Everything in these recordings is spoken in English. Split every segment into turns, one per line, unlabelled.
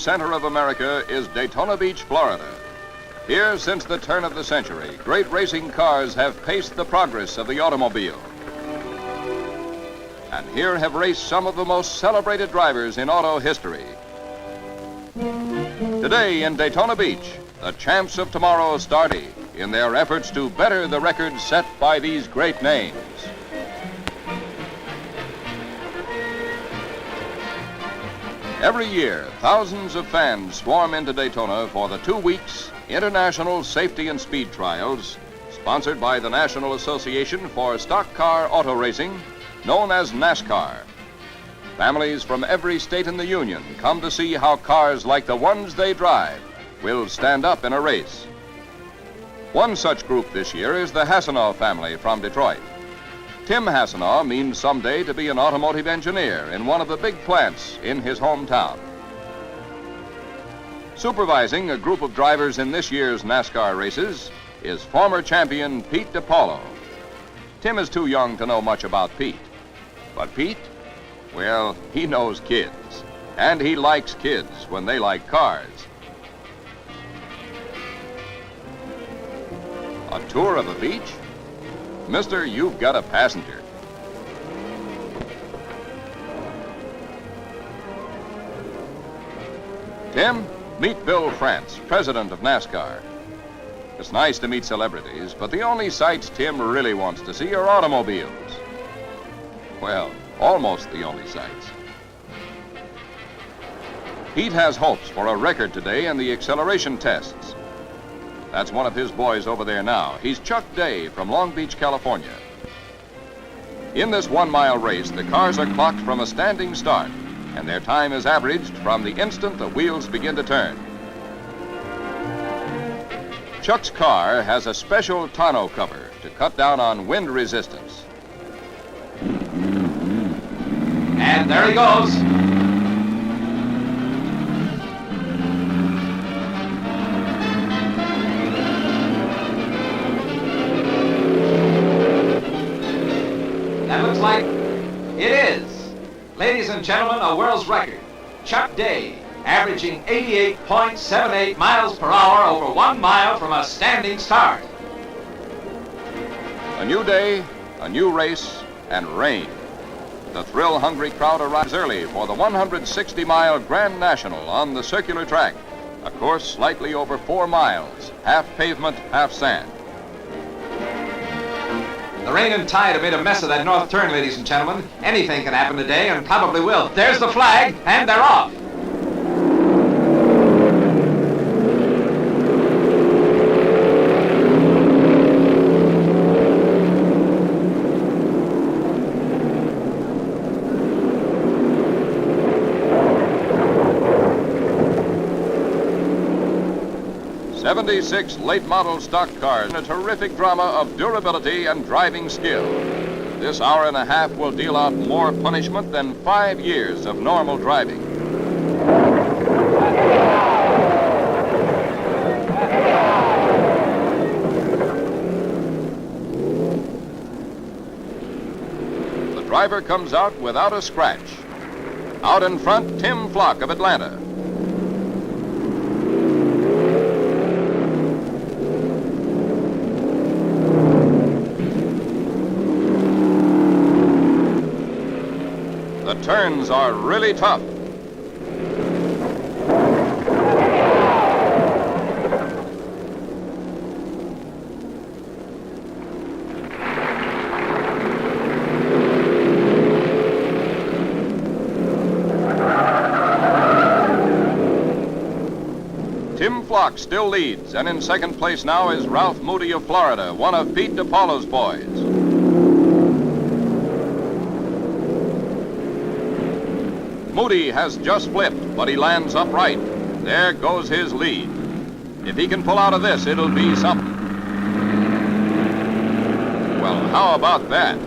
center of America is Daytona Beach, Florida. Here, since the turn of the century, great racing cars have paced the progress of the automobile. And here have raced some of the most celebrated drivers in auto history. Today in Daytona Beach, the champs of tomorrow starty in their efforts to better the records set by these great names. Every year, thousands of fans swarm into Daytona for the 2 weeks International Safety and Speed Trials, sponsored by the National Association for Stock Car Auto Racing, known as NASCAR. Families from every state in the Union come to see how cars like the ones they drive will stand up in a race. One such group this year is the Hasanaugh family from Detroit. Tim Hasanaugh means someday to be an automotive engineer in one of the big plants in his hometown. Supervising a group of drivers in this year's NASCAR races is former champion Pete DiPaolo. Tim is too young to know much about Pete. But Pete, well, he knows kids. And he likes kids when they like cars. A tour of a beach? Mister, you've got a passenger. Tim, meet Bill France, president of NASCAR. It's nice to meet celebrities, but the only sights Tim really wants to see are automobiles. Well, almost the only sights. Pete has hopes for a record today in the acceleration tests. That's one of his boys over there now. He's Chuck Day from Long Beach, California. In this 1-mile race, the cars are clocked from a standing start, and their time is averaged from the instant the wheels begin to turn. Chuck's car has a special tonneau cover to cut down on wind resistance.
And there he goes. That looks like it is. Ladies and gentlemen, a world's record. Chuck Day, averaging 88.78 miles per hour over 1 mile from a standing start.
A new day, a new race, and rain. The thrill-hungry crowd arrives early for the 160-mile Grand National on the circular track, a course slightly over 4 miles, half pavement, half sand.
The rain and tide have made a mess of that north turn, ladies and gentlemen. Anything can happen today, and probably will. There's the flag, and they're off.
'76 late model stock cars, a terrific drama of durability and driving skill. This hour and a half will deal out more punishment than 5 years of normal driving. The driver comes out without a scratch. Out in front, Tim Flock of Atlanta. The turns are really tough. Tim Flock still leads, and in second place now is Ralph Moody of Florida, one of Pete DiPaolo's boys. Moody has just flipped, but he lands upright. There goes his lead. If he can pull out of this, it'll be something. Well, how about that?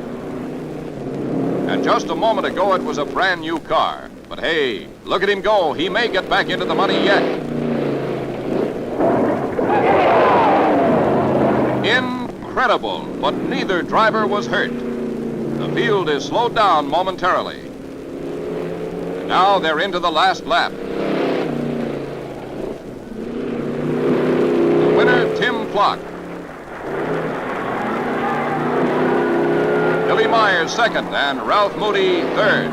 And just a moment ago, it was a brand new car. But hey, look at him go. He may get back into the money yet. Incredible, but neither driver was hurt. The field is slowed down momentarily. Now they're into the last lap. clock. Billy Myers second and Ralph Moody third.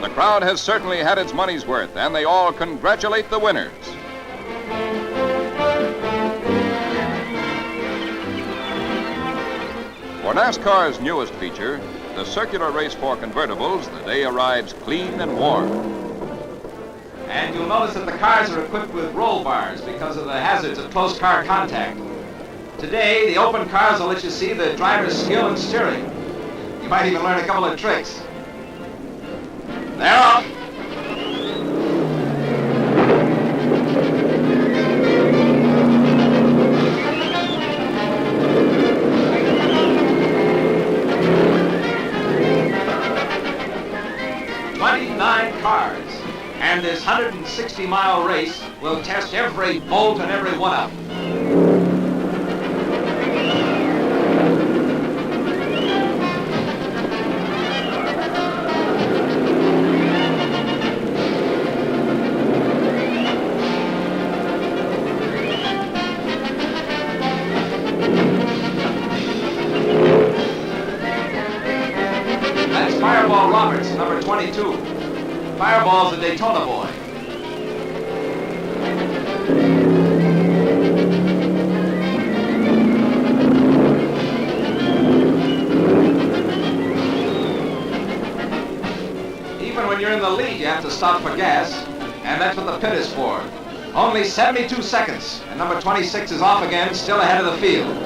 The crowd has certainly had its money's worth, and they all congratulate the winners. For NASCAR's newest feature, the circular race for convertibles, the day arrives clean and warm.
And you'll notice that the cars are equipped with roll bars because of the hazards of close car contact. Today, the open cars will let you see the driver's skill in steering. You might even learn a couple of tricks. They're off. Cars, and this 160-mile race will test every bolt and every one of them. That's Fireball Roberts, number 22. Fireball's a Daytona boy. Even when you're in the lead, you have to stop for gas, and that's what the pit is for. Only 72 seconds, and number 26 is off again, still ahead of the field.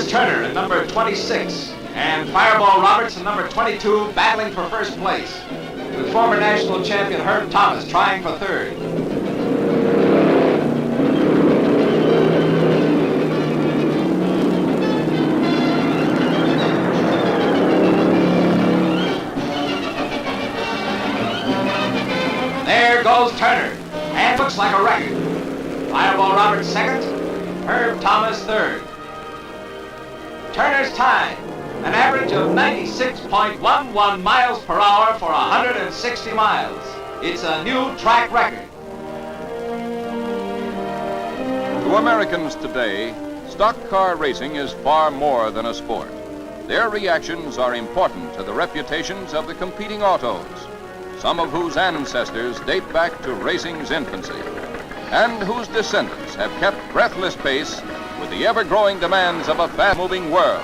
Turner at number 26 and Fireball Roberts at number 22 battling for first place, with former national champion Herb Thomas trying for third. There goes Turner, and looks like a record. Fireball Roberts second, Herb Thomas third. Turner's time, an average of 96.11 miles per hour for 160 miles. It's a new track record.
To Americans today, stock car racing is far more than a sport. Their reactions are important to the reputations of the competing autos, some of whose ancestors date back to racing's infancy, and whose descendants have kept breathless pace with the ever-growing demands of a fast-moving world.